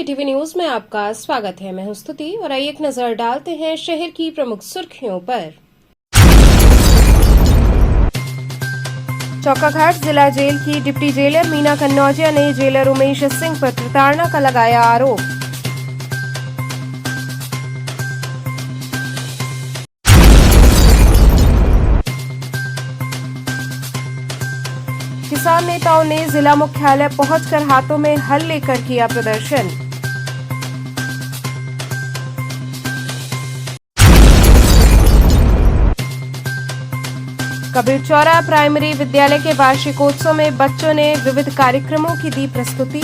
TV news में आपका स्वागत है। मैं हूं स्तुति और आइए एक नजर डालते हैं शहर की प्रमुख सुर्खियों पर। चौकाघाट जिला जेल की डिप्टी जेलर मीना कन्नौजिया ने जेलर उमेश सिंह पर प्रताड़ना का लगाया आरोप। किसान नेताओं ने जिला मुख्यालय पहुंचकर हाथों में हल लेकर किया प्रदर्शन। कबीरचौरा प्राइमरी विद्यालय के वार्षिकोत्सव में बच्चों ने विविध कार्यक्रमों की दी प्रस्तुति।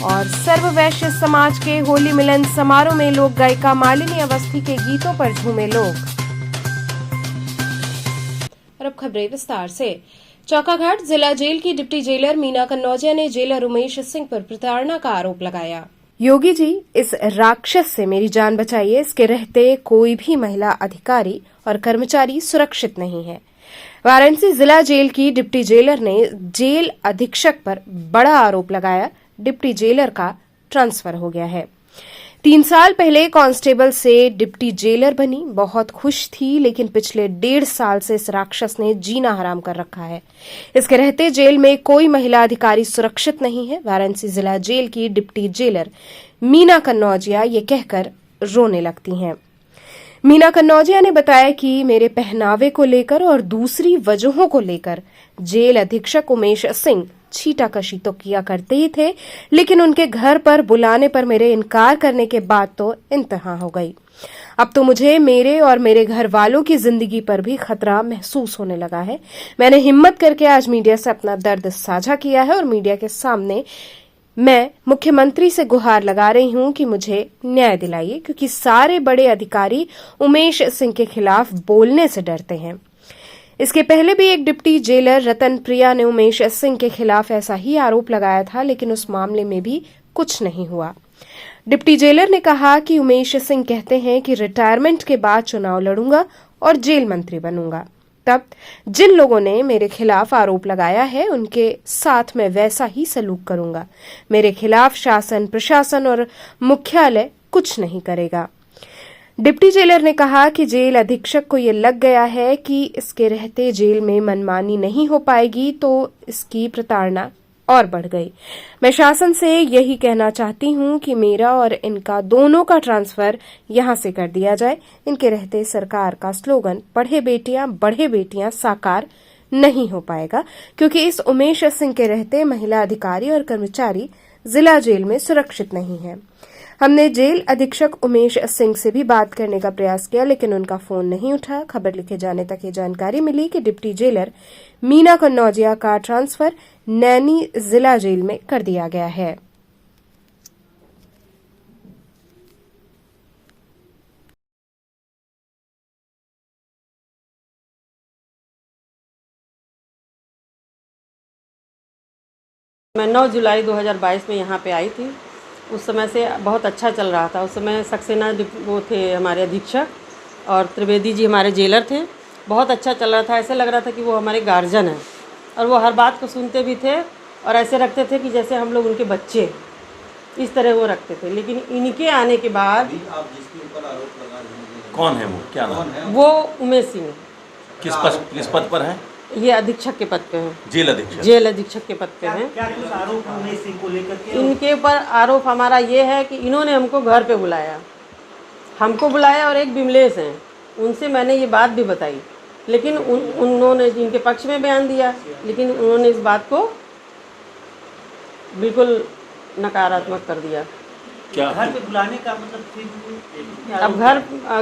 और सर्व वैश्य समाज के होली मिलन समारोह में लोक गायिका मालिनी अवस्थी के गीतों पर झूमे लोग। और अब खबरें विस्तार से। चौकाघाट जिला जेल की डिप्टी जेलर मीना कन्नौजिया ने जेलर उमेश सिंह पर प्रताड़ना का आरोप लगाया। योगी जी, इस राक्षस से मेरी जान बचाइए। इसके रहते कोई भी महिला अधिकारी और कर्मचारी सुरक्षित नहीं है। वाराणसी जिला जेल की डिप्टी जेलर ने जेल अधीक्षक पर बड़ा आरोप लगाया। डिप्टी जेलर का ट्रांसफर हो गया है। 3 साल पहले कांस्टेबल से डिप्टी जेलर बनी, बहुत खुश थी, लेकिन पिछले 1.5 साल से इस राक्षस ने जीना हराम कर रखा है। इसके रहते जेल में कोई महिला अधिकारी सुरक्षित नहीं है। वाराणसी जिला जेल की डिप्टी जेलर मीना कन्नौजिया ये कहकर रोने लगती हैं। मीना कन्नौजिया ने बताया कि मेरे पहनावे को लेकर और दूसरी वजहों को लेकर जेल अधीक्षक उमेश सिंह छीटाकशी तो किया करते ही थे, लेकिन उनके घर पर बुलाने पर मेरे इनकार करने के बाद तो इंतहा हो गई। अब तो मुझे मेरे और मेरे घर वालों की जिंदगी पर भी खतरा महसूस होने लगा है। मैंने हिम्मत करके आज मीडिया से अपना दर्द साझा किया है और मीडिया के सामने मैं मुख्यमंत्री से गुहार लगा रही हूं कि मुझे न्याय दिलाइए, क्योंकि सारे बड़े अधिकारी उमेश सिंह के खिलाफ बोलने से डरते हैं। इसके पहले भी एक डिप्टी जेलर रतन प्रिया ने उमेश सिंह के खिलाफ ऐसा ही आरोप लगाया था, लेकिन उस मामले में भी कुछ नहीं हुआ। डिप्टी जेलर ने कहा कि उमेश सिंह कहते हैं कि रिटायरमेंट के बाद चुनाव लड़ूंगा और जेल मंत्री बनूंगा। तब जिन लोगों ने मेरे खिलाफ आरोप लगाया है उनके साथ मैं वैसा ही सलूक करूंगा। मेरे खिलाफ शासन, प्रशासन और मुख्यालय कुछ नहीं करेगा। डिप्टी जेलर ने कहा कि जेल अधीक्षक को ये लग गया है कि इसके रहते जेल में मनमानी नहीं हो पाएगी, तो इसकी प्रताड़ना और बढ़ गई। मैं शासन से यही कहना चाहती हूं कि मेरा और इनका दोनों का ट्रांसफर यहां से कर दिया जाए। इनके रहते सरकार का स्लोगन पढ़े बेटियां बढ़े बेटियां साकार नहीं हो पाएगा, क्योंकि इस उमेश सिंह के रहते महिला अधिकारी और कर्मचारी जिला जेल में सुरक्षित नहीं है। हमने जेल अधीक्षक उमेश सिंह से भी बात करने का प्रयास किया, लेकिन उनका फोन नहीं उठा। खबर लिखे जाने तक ये जानकारी मिली कि डिप्टी जेलर मीना कन्नौजिया का ट्रांसफर नैनी जिला जेल में कर दिया गया है। मैं 9 जुलाई 2022 में यहाँ पे आई थी। उस समय से बहुत अच्छा चल रहा था। उस समय सक्सेना वो थे हमारे अधीक्षक और त्रिवेदी जी हमारे जेलर थे। बहुत अच्छा चल रहा था, ऐसे लग रहा था कि वो हमारे गार्जियन हैं और वो हर बात को सुनते भी थे और ऐसे रखते थे कि जैसे हम लोग उनके बच्चे, इस तरह वो रखते थे। लेकिन इनके आने के बाद आप जिसके ऊपर आरोप लगा रहे हैं कौन है, वो क्या नाम है? वो उमेश सिंह किस पद पर है? ये अधीक्षक के पद पे हैं, जेल अधीक्षक। जेल अधीक्षक के पद पे हैं। क्या कुछ आरोप उमेश सिंह को लेकर के? इनके ऊपर आरोप हमारा ये है कि इन्होंने हमको घर पे बुलाया, और एक विमलेश हैं, उनसे मैंने ये बात भी बताई, लेकिन उन्होंने इनके पक्ष में बयान दिया, लेकिन उन्होंने इस बात को बिल्कुल नकारात्मक कर दिया। क्या घर पे बुलाने का मतलब फिर अब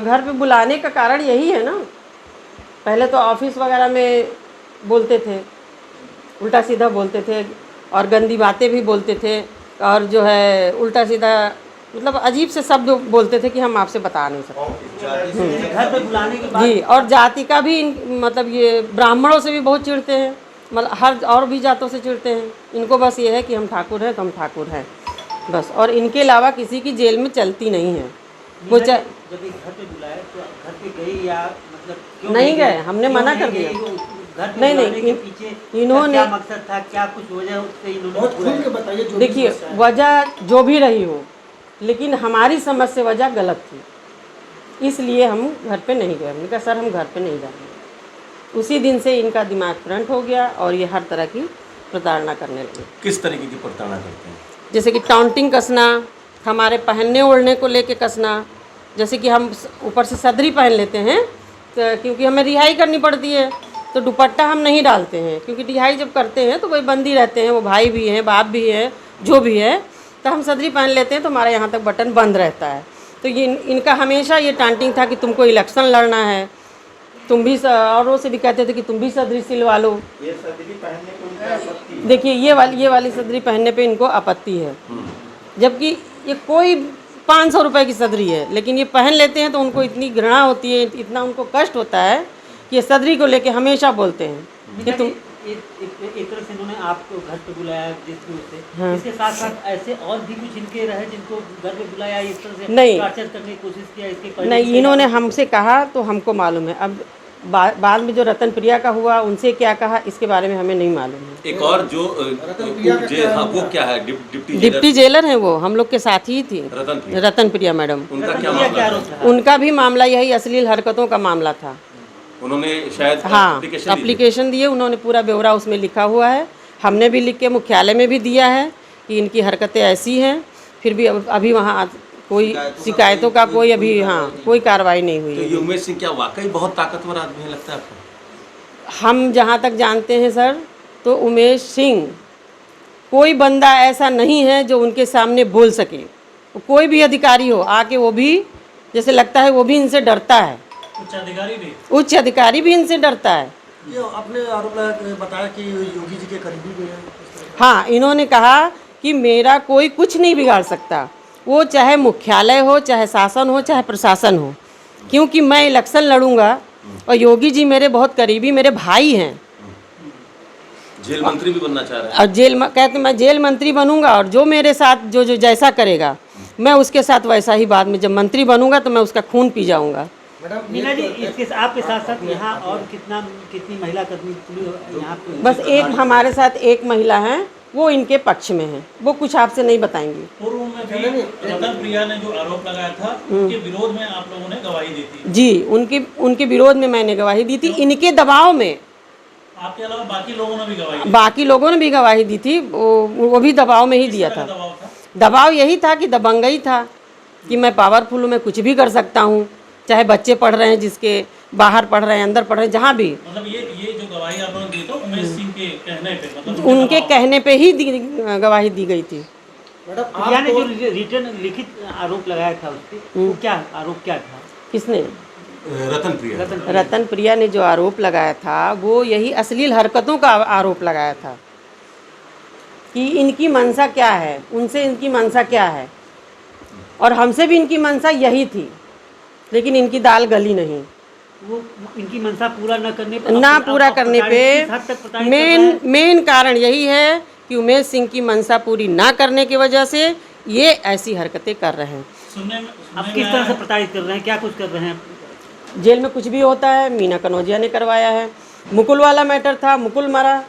घर पे बुलाने का कारण यही है ना। पहले तो ऑफिस वगैरह में बोलते थे, उल्टा सीधा बोलते थे और गंदी बातें भी बोलते थे और जो है उल्टा सीधा मतलब अजीब से शब्द बोलते थे कि हम आपसे बता नहीं सकते। घर पे बुलाने के बाद जी, और जाति का भी मतलब ये ब्राह्मणों से भी बहुत चिढ़ते हैं, मतलब हर और भी जातों से चिढ़ते हैं। इनको बस ये है कि हम ठाकुर हैं तो हम ठाकुर हैं बस, और इनके अलावा किसी की जेल में चलती नहीं है। वो जब घर पे बुलाए तो घर पे गए या मतलब मतलब क्यों नहीं गए, हमने क्यों मना नहीं कर गए? दिया। घर पे नहीं, नहीं, बुलाने के इन- पीछे इन्होंने- क्या मकसद था, क्या कुछ वजह से इन्होंने बुलाया? देखिए, वजह जो भी रही हो, लेकिन हमारी समझ से वजह गलत थी, इसलिए हम घर पे नहीं गए। हमने कहा सर हम घर पे नहीं जाएंगे। उसी दिन से इनका दिमाग फ्रंट हो गया और ये हर तरह की प्रताड़ना करने लगे। किस तरीके की प्रताड़ना करते हैं? जैसे कि टाउंटिंग कसना, हमारे पहनने ओढ़ने को लेके कसना। जैसे कि हम ऊपर से सदरी पहन लेते हैं तो क्योंकि हमें रिहाई करनी पड़ती है, तो दुपट्टा हम नहीं डालते हैं, क्योंकि रिहाई जब करते हैं तो वही बंदी रहते हैं, वो भाई भी हैं, बाप भी है, जो भी है, तो हम सदरी पहन लेते हैं तो हमारा यहाँ तक बटन बंद रहता है। तो ये इनका हमेशा ये टांटिंग था कि तुमको इलेक्शन लड़ना है, तुम भी औरों से भी कहते थे कि तुम भी सदरी सिलवा लो। ये सदरी पहनने को उनका आपत्ति है। देखिए ये वाली सदरी पहनने पे इनको आपत्ति है, जबकि ये कोई 500 रुपये की सदरी है, लेकिन ये पहन लेते हैं तो उनको इतनी घृणा होती है, इतना उनको कष्ट होता है कि ये सदरी को लेके हमेशा बोलते हैं कि तुम एक तरह से इन्होंने आपको घर पे बुलाया जिस रूप से, हाँ। इसके साथ साथ ऐसे और भी कुछ इनके रहे जिनको घर पे बुलाया, इस तरह से नहीं। टॉर्चर करने की कोशिश किया इसके पहले नहीं, भी इन्होंने कई बार- हमसे कहा तो हमको मालूम है। अब बाद में जो रतन प्रिया का हुआ उनसे क्या कहा इसके बारे में हमें नहीं मालूम है। एक और जो वो क्या है? डिप्टी डिप्टी जेलर हैं, वो हम लोग के साथ ही थी, रतन प्रिया मैडम। उनका क्या क्या मामला आरोप है? था? उनका भी मामला यही अश्लील हरकतों का मामला था। उन्होंने शायद हाँ, एप्लीकेशन दी थी। एप्लीकेशन दिए, उन्होंने पूरा ब्यौरा उसमें लिखा हुआ है, हमने भी लिख के मुख्यालय में भी दिया है कि इनकी हरकतें ऐसी हैं। फिर भी अभी वहाँ कोई शिकायतों का कोई अभी कोई कार्रवाई नहीं हुई तो है। ये उमेश सिंह क्या वाकई बहुत ताकतवर आदमी है लगता है आपको? हम जहाँ तक जानते हैं सर, तो उमेश सिंह कोई बंदा ऐसा नहीं है जो उनके सामने बोल सके। कोई भी अधिकारी हो आके वो भी जैसे लगता है वो भी इनसे डरता है, उच्च अधिकारी भी इनसे डरता है। ये अपने आरोप बताया कि योगी जी के करीबी भी हैं। हाँ, इन्होंने कहा कि मेरा कोई कुछ नहीं बिगाड़ सकता, वो चाहे मुख्यालय हो, चाहे शासन हो, चाहे प्रशासन हो, क्योंकि मैं इलेक्शन लड़ूंगा और योगी जी मेरे बहुत करीबी मेरे भाई हैं। जेल मंत्री भी बनना चाह रहे हैं। और कहते मैं जेल मंत्री बनूंगा और जो मेरे साथ जो जैसा करेगा मैं उसके साथ वैसा ही बाद में जब मंत्री बनूंगा तो मैं उसका खून पी जाऊंगा। मीना जी, इसके आपके साथ साथ यहाँ और कितनी महिला कर्मी यहाँ पे? बस एक हमारे साथ एक महिला है, वो इनके पक्ष में है, वो कुछ आपसे नहीं बताएंगी। पूर्व में भी रतन प्रिया ने जो आरोप लगाया था उनके विरोध में आप लोगों ने गवाही दी थी। जी, उनके विरोध में मैंने गवाही दी थी, इनके दबाव में। आपके अलावा बाकी लोगों ने भी गवाही दी। बाकी लोगों ने भी गवाही दी थी, वो भी दबाव में ही दिया था। दबाव था। दबाव यही था कि दबंगई था कि मैं पावरफुल हूँ, मैं कुछ भी कर सकता हूँ, चाहे बच्चे पढ़ रहे हैं, जिसके बाहर पढ़ रहे हैं, अंदर पढ़ रहे हैं, जहाँ भी। मतलब ये जो गवाही आप लोगों ने दी तो उमेश सिंह के कहने पे, मतलब उनके कहने पे ही गवाही दी गई थी। प्रिया ने जो रिटर्न लिखित आरोप लगाया था उसके, वो क्या आरोप क्या था? किसने? रतन प्रिया। रतन प्रिया ने जो आरोप लगाया था वो यही अश्लील हरकतों का आरोप लगाया था कि इनकी मंशा क्या है, उनसे इनकी मंशा क्या है, और हमसे भी इनकी मंशा यही थी, लेकिन इनकी दाल गली नहीं। वो इनकी मंशा पूरा न करने पे ना पूरा करने किस हद तक पे प्रताड़ित कर रहा है? मेन कारण यही है कि उमेश सिंह की मंशा पूरी ना करने की वजह से ये ऐसी हरकतें कर रहे हैं। अब किस तरह से प्रताड़ित कर रहे हैं, क्या कुछ कर रहे हैं? जेल में कुछ भी होता है, मीना कनौजिया ने करवाया है। मुकुल वाला मैटर था, मुकुल मरा,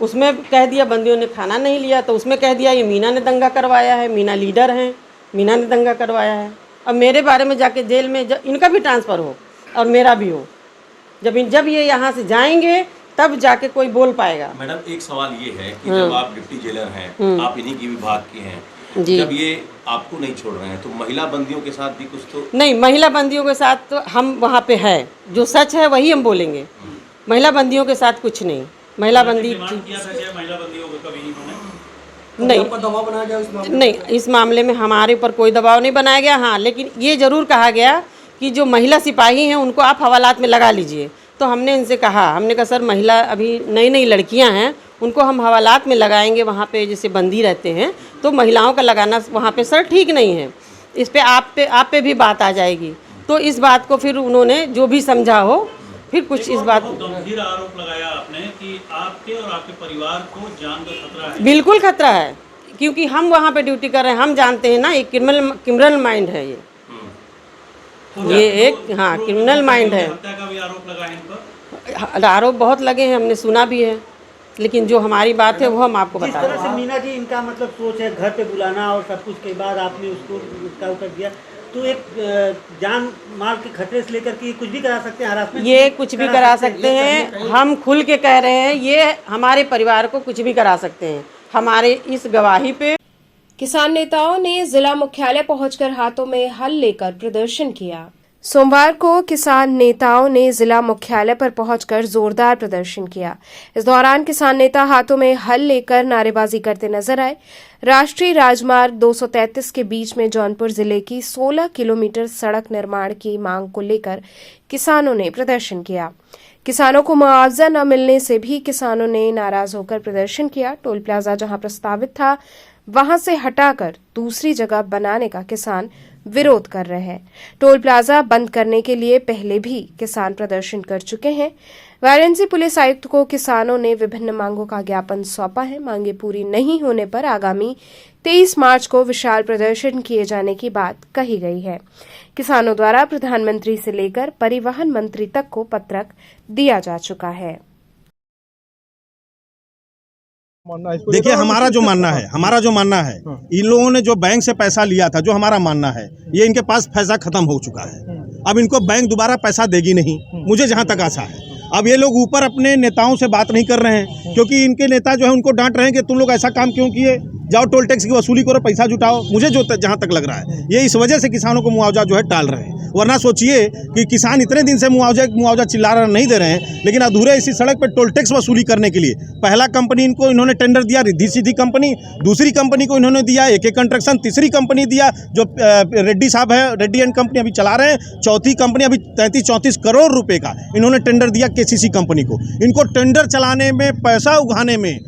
उसमें कह दिया बंदियों ने खाना नहीं लिया, तो उसमें कह दिया ये मीना ने दंगा करवाया है, मीना लीडर हैं, मीना ने दंगा करवाया है। अब मेरे बारे में जाके जेल में इनका भी ट्रांसफ़र हो और मेरा भी हो, जब ये यहाँ से जाएंगे तब जाके कोई बोल पाएगा। मैडम एक सवाल ये है कि जब आप डिप्टी जेलर हैं, आप इन्हीं की विभाग की हैं, जी। जब ये आपको नहीं छोड़ रहे हैं तो महिला बंदियों के साथ भी कुछ तो नहीं, महिला बंदियों के साथ तो हम वहाँ पे है, जो सच है वही हम बोलेंगे, महिला बंदियों के साथ कुछ नहीं। महिला बंदी किया था क्या महिला बंदियों को कभी इन्होंने? नहीं, दबाव बनाया गया इस मामले में? नहीं, इस मामले में हमारे ऊपर कोई दबाव नहीं बनाया गया। हाँ, लेकिन ये ज़रूर कहा गया कि जो महिला सिपाही हैं उनको आप हवालात में लगा लीजिए। तो हमने इनसे कहा, हमने कहा सर महिला अभी नई नई लड़कियां हैं, उनको हम हवालात में लगाएंगे, वहाँ पे जैसे बंदी रहते हैं, तो महिलाओं का लगाना वहाँ पे सर ठीक नहीं है, इस पे आप पे भी बात आ जाएगी। तो इस बात को फिर उन्होंने जो भी समझा हो, फिर कुछ इस बात बहुत गंभीर आरोप लगाया आपने कि आपके और आपके परिवार को जान का खतरा है। बिल्कुल खतरा है, क्योंकि हम वहाँ पे ड्यूटी कर रहे हैं, हम जानते हैं ना, ये क्रिमिनल माइंड है ये। ये एक हाँ क्रिमिनल माइंड है। हत्या का भी आरोप लगा है इन पर। आरोप बहुत लगे हैं, हमने सुना भी है, लेकिन जो हमारी बात है वो हम आपको जिस बता तरह रहे से हैं। मीना जी इनका मतलब सोच है घर पे बुलाना और सब कुछ के बाद आपने उसको उसका उत्तर दिया, तो एक जान माल के खतरे से लेकर के कुछ भी करा सकते हैं, हरासमेंट ये कुछ भी करा सकते हैं, हम खुल के कह रहे हैं, ये हमारे परिवार को कुछ भी करा सकते हैं हमारे इस गवाही पे। किसान नेताओं ने जिला मुख्यालय पहुंचकर हाथों में हल लेकर प्रदर्शन किया। सोमवार को किसान नेताओं ने जिला मुख्यालय पर पहुंचकर जोरदार प्रदर्शन किया। इस दौरान किसान नेता हाथों में हल लेकर नारेबाजी करते नजर आए। राष्ट्रीय राजमार्ग 233 के बीच में जौनपुर जिले की 16 किलोमीटर सड़क निर्माण की मांग को लेकर किसानों ने प्रदर्शन किया। किसानों को मुआवजा न मिलने से भी किसानों ने नाराज होकर प्रदर्शन किया। टोल प्लाजा जहां प्रस्तावित था वहां से हटाकर दूसरी जगह बनाने का किसान विरोध कर रहे हैं। टोल प्लाजा बंद करने के लिए पहले भी किसान प्रदर्शन कर चुके हैं। वाराणसी पुलिस आयुक्त को किसानों ने विभिन्न मांगों का ज्ञापन सौंपा है। मांगे पूरी नहीं होने पर आगामी 23 मार्च को विशाल प्रदर्शन किए जाने की बात कही गई है। किसानों द्वारा प्रधानमंत्री से लेकर परिवहन मंत्री तक को पत्रक दिया जा चुका है। देखिए हमारा जो मानना है इन लोगों ने जो बैंक से पैसा लिया था, जो हमारा मानना है ये इनके पास पैसा खत्म हो चुका है। अब इनको बैंक दोबारा पैसा देगी नहीं, मुझे जहां तक आशा है। अब ये लोग ऊपर अपने नेताओं से बात नहीं कर रहे हैं, क्योंकि इनके नेता जो है उनको डांट रहे हैं कि तुम लोग ऐसा काम क्यों किए, जाओ टोल टैक्स की वसूली करो, पैसा जुटाओ। मुझे जो जहां तक लग रहा है ये इस वजह से किसानों को मुआवजा जो है टाल रहे हैं। वरना सोचिए कि किसान इतने दिन से मुआवजा चिल्ला रहे नहीं दे रहे हैं, लेकिन अधूरे इसी सड़क पर टोल टैक्स वसूली करने के लिए पहला कंपनी इनको इन्होंने टेंडर दिया, रिद्धि सिद्धि कंपनी, दूसरी कंपनी को इन्होंने दिया AK कंस्ट्रक्शन, तीसरी कंपनी दिया जो रेड्डी साहब है, रेड्डी एंड कंपनी अभी चला रहे हैं, चौथी कंपनी अभी 33-34 करोड़ रुपए का इन्होंने टेंडर दिया KCC कंपनी को। इनको टेंडर चलाने में, पैसा उगाने में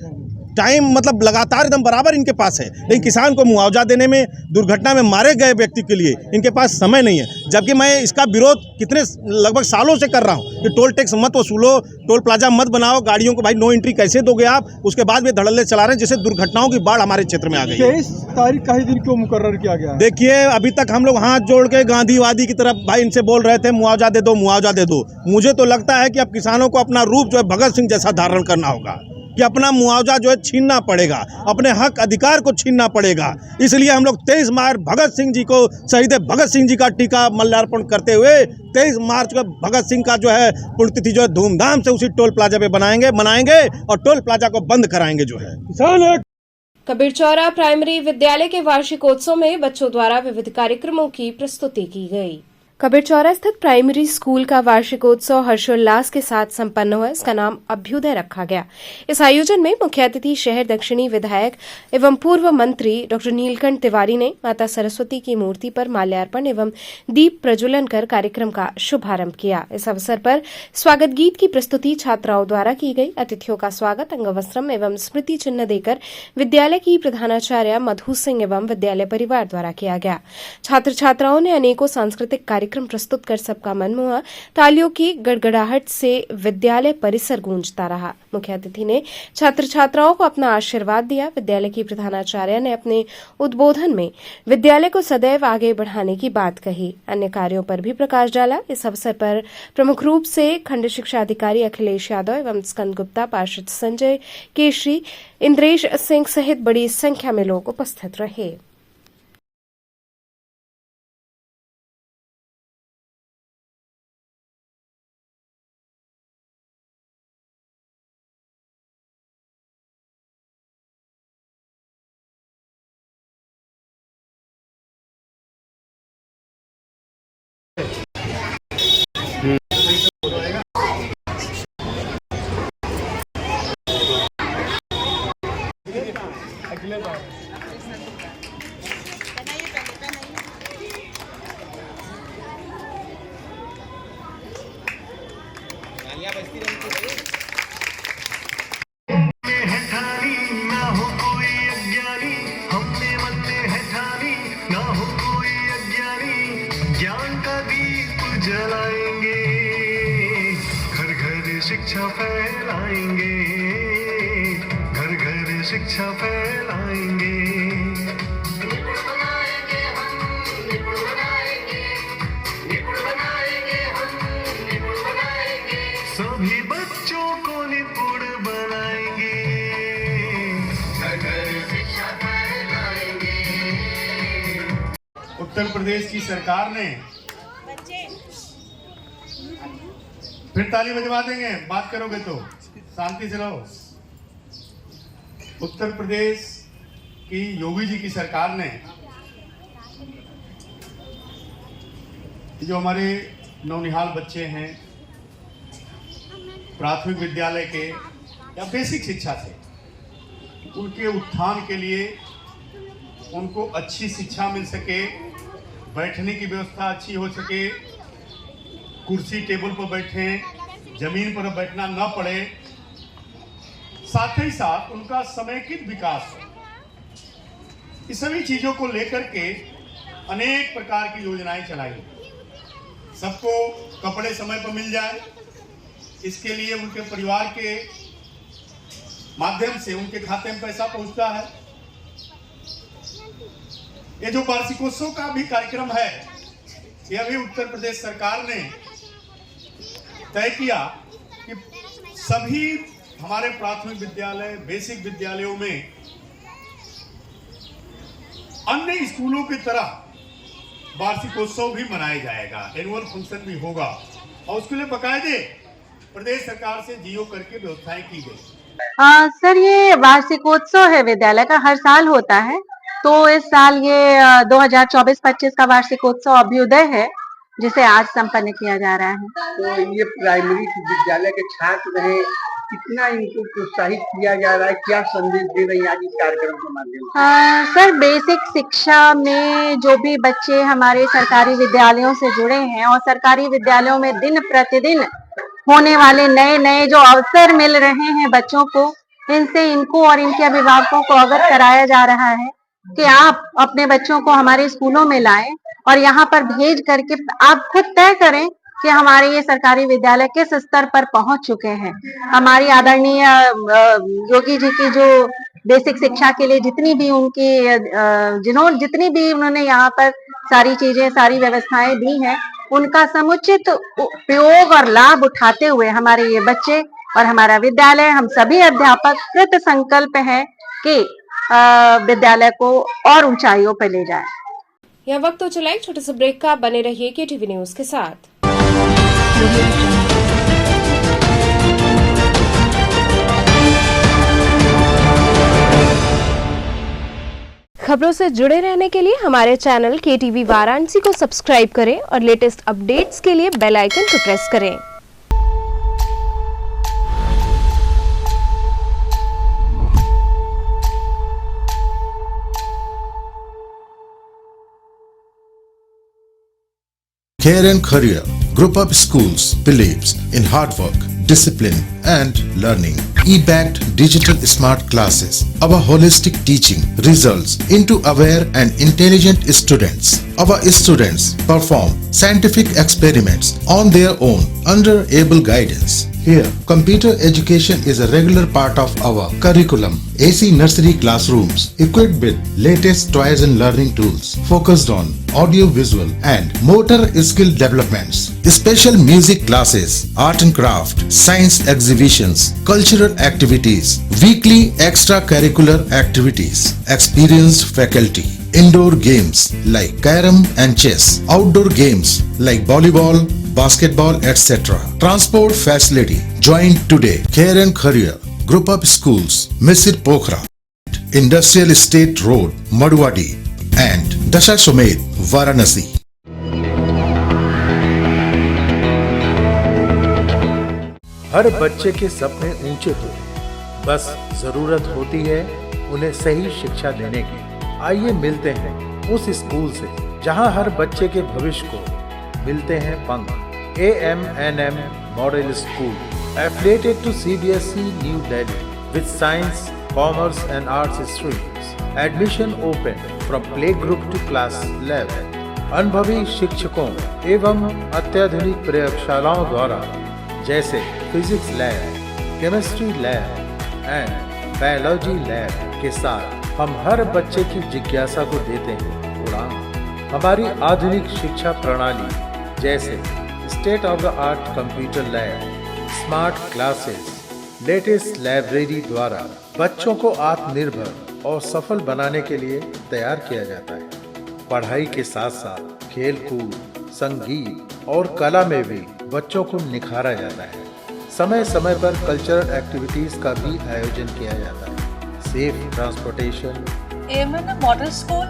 टाइम मतलब लगातार एकदम बराबर इनके पास है, लेकिन किसान को मुआवजा देने में, दुर्घटना में मारे गए व्यक्ति के लिए इनके पास समय नहीं है। जबकि मैं इसका विरोध कितने लगभग सालों से कर रहा हूं कि टोल टैक्स मत वसूलो, टोल प्लाजा मत बनाओ, गाड़ियों को भाई नो एंट्री कैसे दोगे आप, उसके बाद भी धड़ल्ले चला रहे हैं, जिससे दुर्घटनाओं की बाढ़ हमारे क्षेत्र में आ गई है। 23 तारीख का ही दिन क्यों मुकर्रर किया गया? देखिए अभी तक हम लोग हाथ जोड़ के गांधीवादी की तरफ भाई इनसे बोल रहे थे मुआवजा दे दो, मुआवजा दे दो। मुझे तो लगता है कि अब किसानों को अपना रूप जो है भगत सिंह जैसा धारण करना होगा कि अपना मुआवजा जो है छीनना पड़ेगा, अपने हक अधिकार को छीनना पड़ेगा। इसलिए हम लोग 23 मार्च भगत सिंह जी को, शहीद भगत सिंह जी का टीका माल्यार्पण करते हुए 23 मार्च को भगत सिंह का जो है पुण्यतिथि जो है धूमधाम से उसी टोल प्लाजा पे मनाएंगे और टोल प्लाजा को बंद कराएंगे जो है। कबीरचौरा प्राइमरी विद्यालय के वार्षिकोत्सव में बच्चों द्वारा विविध कार्यक्रमों की प्रस्तुति की गई। कबीरचौरा स्थित प्राइमरी स्कूल का वार्षिकोत्सव हर्षोल्लास के साथ संपन्न हुआ। इसका नाम अभ्युदय रखा गया। इस आयोजन में मुख्य अतिथि शहर दक्षिणी विधायक एवं पूर्व मंत्री डॉक्टर नीलकंठ तिवारी ने माता सरस्वती की मूर्ति पर माल्यार्पण एवं दीप प्रज्वलन कर कार्यक्रम का शुभारंभ किया। इस अवसर पर स्वागत गीत की प्रस्तुति छात्राओं द्वारा की गई। अतिथियों का स्वागत अंगवस्त्रम एवं स्मृति चिन्ह देकर विद्यालय की प्रधानाचार्य मधु सिंह एवं विद्यालय परिवार द्वारा किया गया। छात्र छात्राओं ने अनेकों सांस्कृतिक कार्यक्रम प्रस्तुत कर सबका मन मोहा। तालियों की गड़गड़ाहट से विद्यालय परिसर गूंजता रहा। मुख्य अतिथि ने छात्र छात्राओं को अपना आशीर्वाद दिया। विद्यालय की प्रधानाचार्य ने अपने उद्बोधन में विद्यालय को सदैव आगे बढ़ाने की बात कही। अन्य कार्यों पर भी प्रकाश डाला। इस अवसर पर प्रमुख रूप से खंड शिक्षा अधिकारी अखिलेश यादव एवं स्कंद गुप्ता, पार्षद संजय केशरी, इंद्रेश सिंह सहित बड़ी संख्या में लोग उपस्थित रहे। जलाएंगे, घर घर शिक्षा फैलाएंगे, घर घर शिक्षा फैलाएंगे। निपुण बनाएंगे हम, निपुण बनाएंगे, निपुण सभी बच्चों को निपुण बनाएंगे, घर घर शिक्षा फैलाएंगे। उत्तर प्रदेश की सरकार ने, फिर ताली बजवा देंगे, बात करोगे तो शांति से रहो। उत्तर प्रदेश की योगी जी की सरकार ने जो हमारे नौनिहाल बच्चे हैं प्राथमिक विद्यालय के या बेसिक शिक्षा से, उनके उत्थान के लिए उनको अच्छी शिक्षा मिल सके, बैठने की व्यवस्था अच्छी हो सके, कुर्सी टेबल पर बैठें, जमीन पर बैठना न पड़े, साथ ही साथ उनका समेकित विकास हो। इस सभी चीजों को लेकर के अनेक प्रकार की योजनाएं चलाई। सबको कपड़े समय पर मिल जाए, इसके लिए उनके परिवार के माध्यम से उनके खाते में पैसा पहुंचता है। ये जो वार्षिकोत्सव का भी कार्यक्रम है, यह भी उत्तर प्रदेश सरकार ने तय किया कि सभी हमारे प्राथमिक विद्यालय, बेसिक विद्यालयों में अन्य स्कूलों की तरह वार्षिकोत्सव भी मनाया जाएगा, एनुअल फंक्शन भी होगा और उसके लिए बकायदे प्रदेश सरकार से जीओ करके व्यवस्थाएं की गई। सर, ये वार्षिकोत्सव है विद्यालय का, हर साल होता है, तो इस साल ये 2024-25 का वार्षिकोत्सव अभ्युदय है, जिसे आज संपन्न किया जा रहा है। तो ये प्राइमरी विद्यालय के छात्र हैं, कितना इनको प्रोत्साहित किया जा रहा है, क्या संदेश दे रही है आज इस कार्यक्रम के माध्यम से? सर, बेसिक शिक्षा में जो भी बच्चे हमारे सरकारी विद्यालयों से जुड़े हैं और सरकारी विद्यालयों में दिन प्रतिदिन होने वाले नए नए जो अवसर मिल रहे हैं बच्चों को, इनसे इनको और इनके अभिभावकों को अवगत कराया जा रहा है कि आप अपने बच्चों को हमारे स्कूलों में लाएं और यहाँ पर भेज करके आप खुद तय करें कि हमारे ये सरकारी विद्यालय किस स्तर पर पहुंच चुके हैं। हमारी आदरणीय योगी जी की जो बेसिक शिक्षा के लिए जितनी भी उन्होंने यहाँ पर सारी चीजें, सारी व्यवस्थाएं दी हैं, उनका समुचित उपयोग और लाभ उठाते हुए हमारे ये बच्चे और हमारा विद्यालय, हम सभी अध्यापक कृत संकल्प हैं कि विद्यालय को और ऊंचाइयों पर ले जाए। यह वक्त तो चला एक छोटे से ब्रेक का, बने रहिए केटीवी न्यूज के साथ। खबरों से जुड़े रहने के लिए हमारे चैनल केटीवी वाराणसी को सब्सक्राइब करें और लेटेस्ट अपडेट्स के लिए बेल आइकन को प्रेस करें। Care and Career Group of Schools believes in hard work, discipline and learning. E-backed digital smart classes. Our holistic teaching results into aware and intelligent students. Our students perform scientific experiments on their own under able guidance. Here, computer education is a regular part of our curriculum. AC nursery classrooms equipped with latest toys and learning tools focused on audio visual and motor skill developments. Special music classes, art and craft, science exhibitions, cultural activities, weekly extracurricular activities, experienced faculty. Indoor games like carom and chess, outdoor games like volleyball, basketball, etc. Transport facility. Join today. Care and Career Group of Schools, Misir Pokhara, Industrial Estate Road, Madwadi, and Dashasomed, Varanasi. हर बच्चे के सपने ऊंचे हो, बस जरूरत होती है उन्हें सही शिक्षा देने की। आइए मिलते हैं उस स्कूल से जहां हर बच्चे के भविष्य को मिलते हैं पंख। AMNM Model School, affiliated to CBSE New Delhi, with science, commerce and arts streams. Admission open from playgroup to class 11. अनुभवी शिक्षकों एवं अत्याधुनिक प्रयोगशालाओं द्वारा जैसे physics lab, chemistry lab and biology lab के साथ हम हर बच्चे की जिज्ञासा को देते हैं उड़ान। हमारी आधुनिक शिक्षा प्रणाली जैसे state of the art computer lab, smart classes, latest library द्वारा बच्चों को आत्मनिर्भर और सफल बनाने के लिए तैयार किया जाता है। पढ़ाई के साथ साथ खेल कूद, संगीत और कला में भी बच्चों को निखारा जाता है। समय समय पर कल्चरल एक्टिविटीज का भी आयोजन किया जाता है। Safe transportation. AMN Model School,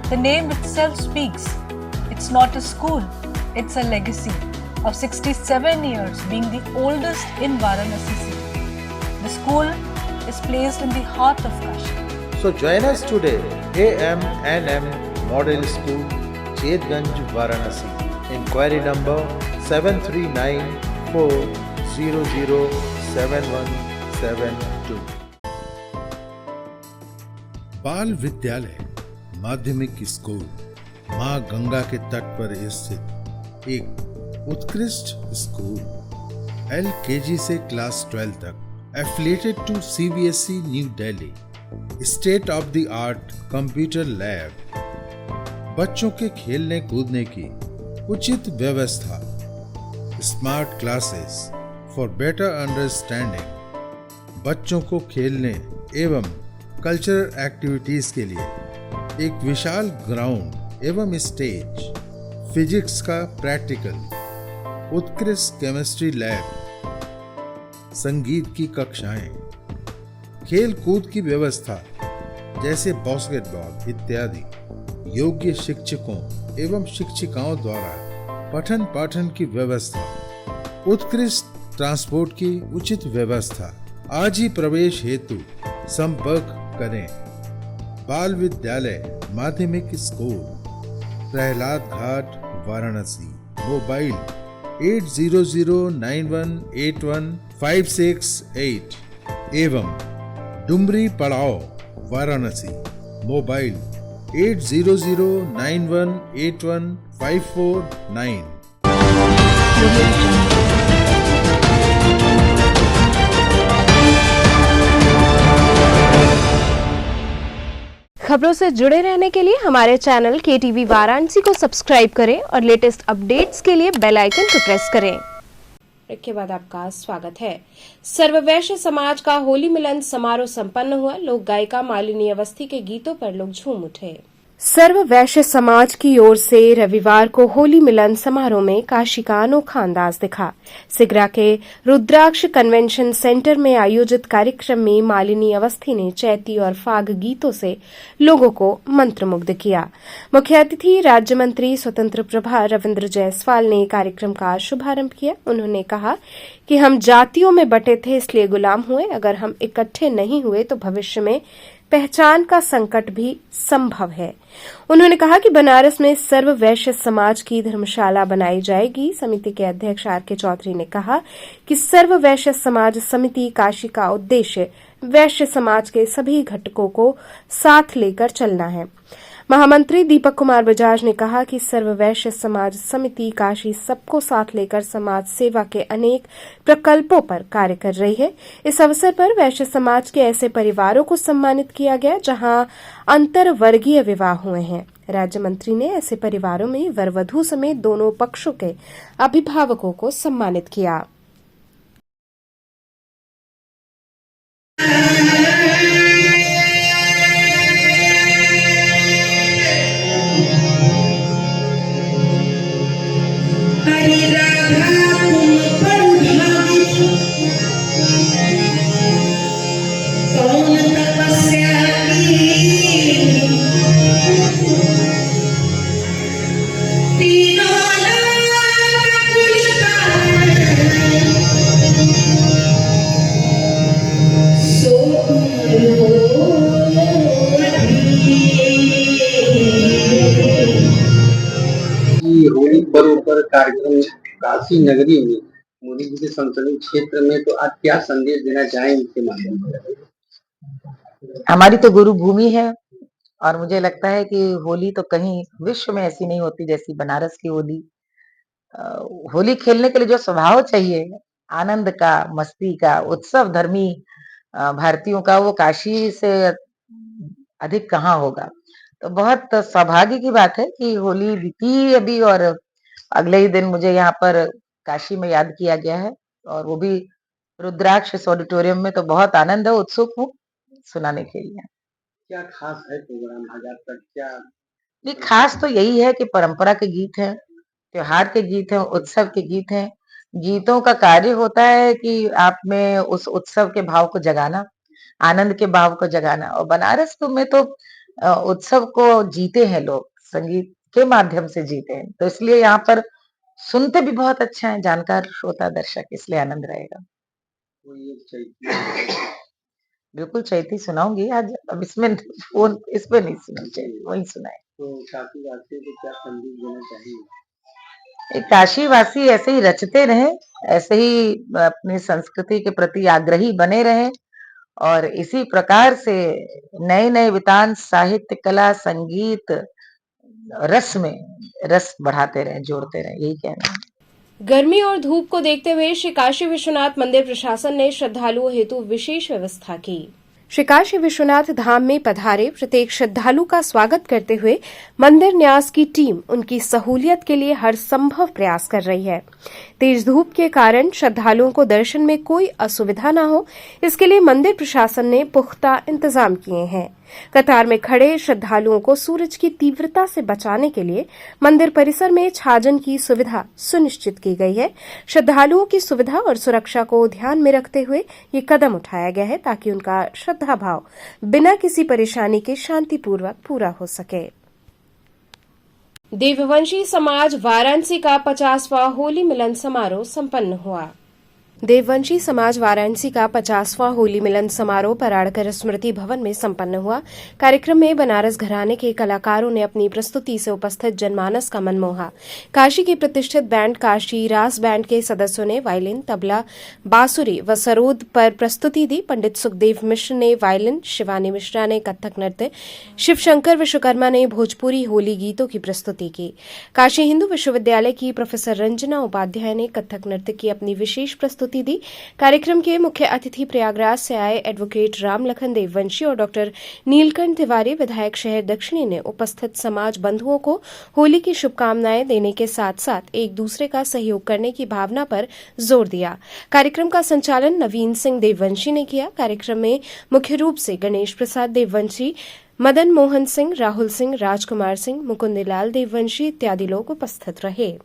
the name itself speaks. It's not a school, it's a legacy of 67 years being the oldest in Varanasi city. The school is placed in the heart of Kashi. So join us today, AMNM Model School, Chetganj, Varanasi. Inquiry number 7394007172. बाल विद्यालय माध्यमिक school मां गंगा के तट पर स्थित एक उत्कृष्ट स्कूल, LKG से क्लास 12 तक, affiliated to CBSE new Delhi, state of the art computer lab, बच्चों के खेलने कूदने की उचित व्यवस्था, smart classes for better understanding, बच्चों को खेलने एवं कल्चरल एक्टिविटीज के लिए एक विशाल ग्राउंड एवं स्टेज, फिजिक्स का प्रैक्टिकल, उत्कृष्ट केमिस्ट्री लैब, संगीत की कक्षाएं, खेल कूद की व्यवस्था जैसे बास्केटबॉल इत्यादि, योग्य शिक्षकों एवं शिक्षिकाओं द्वारा पठन पाठन की व्यवस्था, उत्कृष्ट ट्रांसपोर्ट की उचित व्यवस्था। आज ही प्रवेश हेतु संपर्क करें। बाल विद्यालय माध्यमिक स्कूल, प्रहलाद घाट, वाराणसी। मोबाइल 8009181568 एवं डुमरी पड़ाव, वाराणसी। मोबाइल 8009181549। खबरों से जुड़े रहने के लिए हमारे चैनल KTV वाराणसी को सब्सक्राइब करें और लेटेस्ट अपडेट्स के लिए बेल आइकन को प्रेस करें। ब्रेक के बाद आपका स्वागत है। सर्ववैश्य समाज का होली मिलन समारोह संपन्न हुआ। लोक गायिका मालिनी अवस्थी के गीतों पर लोग झूम उठे। सर्व वैश्य समाज की ओर से रविवार को होली मिलन समारोह में काशी का अनोखा अंदाज दिखा। सिगरा के रुद्राक्ष कन्वेंशन सेंटर में आयोजित कार्यक्रम में मालिनी अवस्थी ने चैती और फाग गीतों से लोगों को मंत्रमुग्ध किया। मुख्य अतिथि राज्य मंत्री स्वतंत्र प्रभार रविंद्र जायसवाल ने कार्यक्रम का शुभारंभ किया। उन्होंने कहा कि हम जातियों में बटे थे इसलिए गुलाम हुए, अगर हम इकट्ठे नहीं हुए तो भविष्य में पहचान का संकट भी संभव है। उन्होंने कहा कि बनारस में सर्व वैश्य समाज की धर्मशाला बनाई जाएगी। समिति के अध्यक्ष RK चौधरी ने कहा कि सर्व वैश्य समाज समिति काशी का उद्देश्य वैश्य समाज के सभी घटकों को साथ लेकर चलना है। महामंत्री दीपक कुमार बजाज ने कहा कि सर्व वैश्य समाज समिति काशी सबको साथ लेकर समाज सेवा के अनेक प्रकल्पों पर कार्य कर रही है। इस अवसर पर वैश्य समाज के ऐसे परिवारों को सम्मानित किया गया जहां अंतरवर्गीय विवाह हुए हैं। राज्य मंत्री ने ऐसे परिवारों में वर वधू समेत दोनों पक्षों के अभिभावकों को सम्मानित किया। होली पर्व पर कार्यक्रम काशी नगरी में मोदी जी के संसदीय क्षेत्र में, तो आप क्या संदेश देना चाहें इसके माध्यम से? हमारी तो गुरु भूमि है और मुझे लगता है कि होली तो कहीं विश्व में ऐसी नहीं होती जैसी बनारस की होली। होली खेलने के लिए जो स्वभाव चाहिए, आनंद का, मस्ती का, उत्सव धर्मी भारतीयों का, वो काशी से अधिक कहाँ होगा। तो बहुत सौभाग्य की बात है कि होली बीती अभी और अगले ही दिन मुझे यहाँ पर काशी में याद किया गया है। और वो भी रुद्राक्ष इस ऑडिटोरियम में, तो बहुत आनंद है, उत्सुक हूँ सुनाने के लिए। क्या खास है प्रोग्राम आज आपका? क्या नहीं, खास तो यही है कि परंपरा के गीत हैं, त्योहार के गीत हैं, उत्सव के गीत हैं। गीतों का कार्य होता है कि आप में उस उत्सव के भाव को जगाना, आनंद के भाव को जगाना। और बनारस में तो उत्सव को जीते हैं लोग, संगीत के माध्यम से जीते हैं, तो इसलिए यहाँ पर सुनते भी बहुत अच्छा है, जानकार श्रोता दर्शक, इसलिए आनंद रहेगा। कोई एक चैती बिल्कुल चैती सुनाऊंगी आज, अब इसमें फोन इस पे नहीं सुना चाहिए, वही सुनाए। तो काफी वासियों को क्या संदेश देना चाहिए? काशीवासी ऐसे ही रचते रहे, ऐसे ही अपनी संस्कृति के प्रति आग्रही बने रहे, और इसी प्रकार से नए नए वितान, साहित्य, कला, संगीत, रस में रस बढ़ाते रहे, जोड़ते रहे, यही कहना है। गर्मी और धूप को देखते हुए श्री काशी विश्वनाथ मंदिर प्रशासन ने श्रद्धालुओं हेतु विशेष व्यवस्था की। श्री काशी विश्वनाथ धाम में पधारे प्रत्येक श्रद्धालु का स्वागत करते हुए मंदिर न्यास की टीम उनकी सहूलियत के लिए हर संभव प्रयास कर रही है। तेज धूप के कारण श्रद्धालुओं को दर्शन में कोई असुविधा न हो, इसके लिए मंदिर प्रशासन ने पुख्ता इंतजाम किए हैं। कतार में खड़े श्रद्धालुओं को सूरज की तीव्रता से बचाने के लिए मंदिर परिसर में छाजन की सुविधा सुनिश्चित की गई है। श्रद्धालुओं की सुविधा और सुरक्षा को ध्यान में रखते हुए ये कदम उठाया गया है ताकि उनका श्रद्धा भाव बिना किसी परेशानी के शांतिपूर्वक पूरा हो सके। देववंशी समाज वाराणसी का 50वां होली मिलन समारोह संपन्न हुआ। देववंशी समाज वाराणसी का 50वां होली मिलन समारोह पराड़कर स्मृति भवन में संपन्न हुआ। कार्यक्रम में बनारस घराने के कलाकारों ने अपनी प्रस्तुति से उपस्थित जनमानस का मन मोहा। काशी की प्रतिष्ठित बैंड काशी रास बैंड के सदस्यों ने वायलिन, तबला, बांसुरी व सरोद पर प्रस्तुति दी। पंडित सुखदेव मिश्र ने वायलिन, शिवानी मिश्रा ने कथक नृत्य, शिवशंकर विश्वकर्मा ने भोजपुरी होली गीतों की प्रस्तुति की। काशी हिंदू विश्वविद्यालय की प्रोफेसर रंजना उपाध्याय ने कथक नृत्य की अपनी विशेष प्रस्तुति दी। कार्यक्रम के मुख्य अतिथि प्रयागराज से आए एडवोकेट रामलखन देववंशी और डॉक्टर नीलकंठ तिवारी, विधायक शहर दक्षिणी ने उपस्थित समाज बंधुओं को होली की शुभकामनाएं देने के साथ साथ एक दूसरे का सहयोग करने की भावना पर जोर दिया। कार्यक्रम का संचालन नवीन सिंह देववंशी ने किया। कार्यक्रम में मुख्य रूप से गणेश प्रसाद देववंशी, मदन मोहन सिंह, राहुल सिंह, राजकुमार सिंह, मुकुंदलाल देववंशी इत्यादि लोग उपस्थित रहे।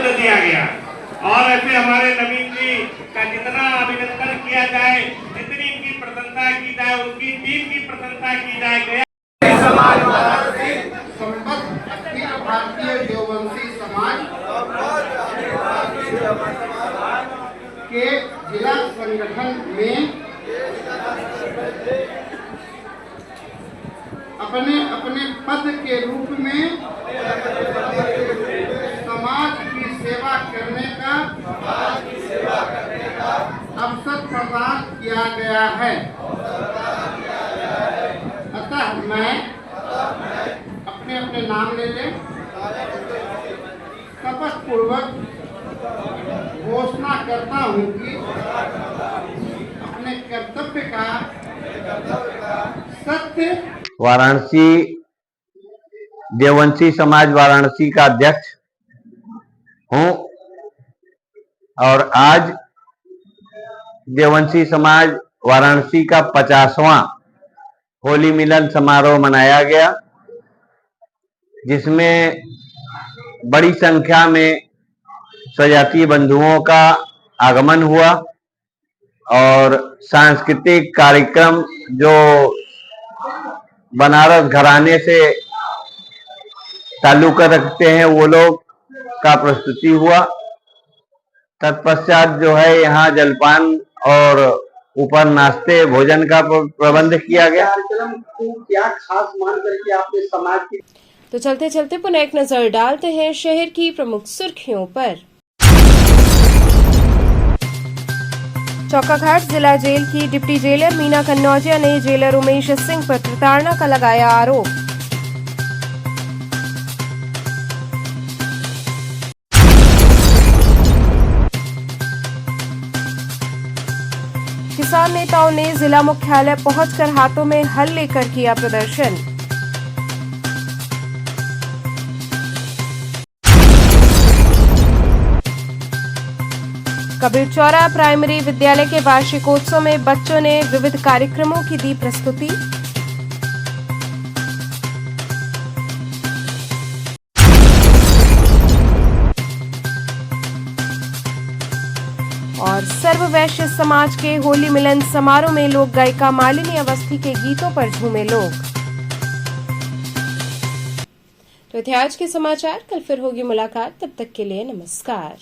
दिया गया और ऐसे हमारे नवीन जी का जितना अभिनंदन किया जाए, जितनी इनकी प्रशंसा की जाए, उनकी टीम की प्रशंसा की जाए। भारतीय देववंशी समाज के जिला संगठन में अपने अपने पद के रूप में समाज की सेवा करने का अवसर प्रदान किया गया है। अतः मैं अपने अपने नाम ले लें, शपथ पूर्वक घोषणा करता हूँ कि अपने कर्तव्य का सत्य। वाराणसी देववंशी समाज वाराणसी का अध्यक्ष हूँ और आज देववंशी समाज वाराणसी का 50वां होली मिलन समारोह मनाया गया, जिसमें बड़ी संख्या में स्वजातीय बंधुओं का आगमन हुआ और सांस्कृतिक कार्यक्रम जो बनारस घराने से ताल्लुक रखते हैं वो लोग का प्रस्तुति हुआ। तत्पश्चात जो है यहाँ जलपान और ऊपर नाश्ते भोजन का प्रबंध किया गया। कार्यक्रम को क्या खास मान करके आपने समाज की। तो चलते चलते पुनः एक नजर डालते हैं शहर की प्रमुख सुर्खियों पर। चौकाघाट जिला जेल की डिप्टी जेलर मीना कन्नौजिया ने जेलर उमेश सिंह पर प्रताड़ना का लगाया आरोप। किसान नेताओं ने जिला मुख्यालय पहुंचकर हाथों में हल लेकर किया प्रदर्शन। कबीरचौरा प्राइमरी विद्यालय के वार्षिकोत्सव में बच्चों ने विविध कार्यक्रमों की दी प्रस्तुति। और सर्व वैश्य समाज के होली मिलन समारोह में लोक गायिका मालिनी अवस्थी के गीतों पर झूमे लोग। तो थे आज के समाचार, कल फिर होगी मुलाकात, तब तक के लिए नमस्कार।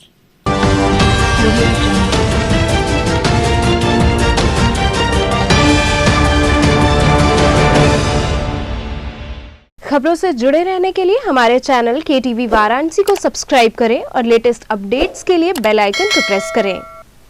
खबरों से जुड़े रहने के लिए हमारे चैनल KTV वाराणसी को सब्सक्राइब करें और लेटेस्ट अपडेट्स के लिए बेल आइकन को प्रेस करें।